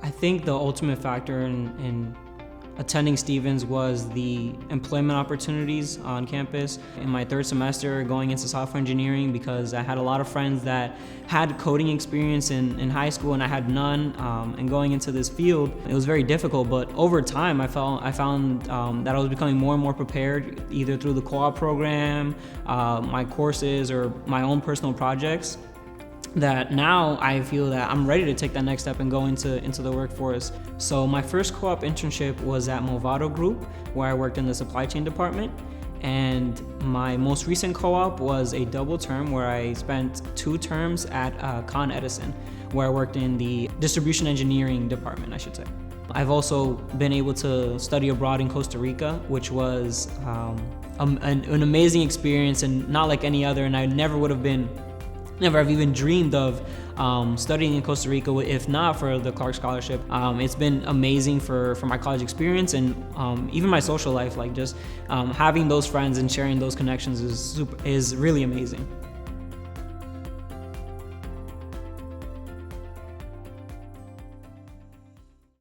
I think the ultimate factor in attending Stevens was the employment opportunities on campus. In my third semester going into software engineering, because I had a lot of friends that had coding experience in high school and I had none, and going into this field, it was very difficult, but over time I found that I was becoming more and more prepared, either through the co-op program, my courses, or my own personal projects, that now I feel that I'm ready to take that next step and go into the workforce. So my first co-op internship was at Movado Group, where I worked in the supply chain department. And my most recent co-op was a double term where I spent 2 terms at Con Edison, where I worked in the distribution engineering department, I should say. I've also been able to study abroad in Costa Rica, which was an amazing experience and not like any other, and I never have even dreamed of studying in Costa Rica if not for the Clark Scholarship. It's been amazing for my college experience and even my social life. Like just having those friends and sharing those connections is really amazing.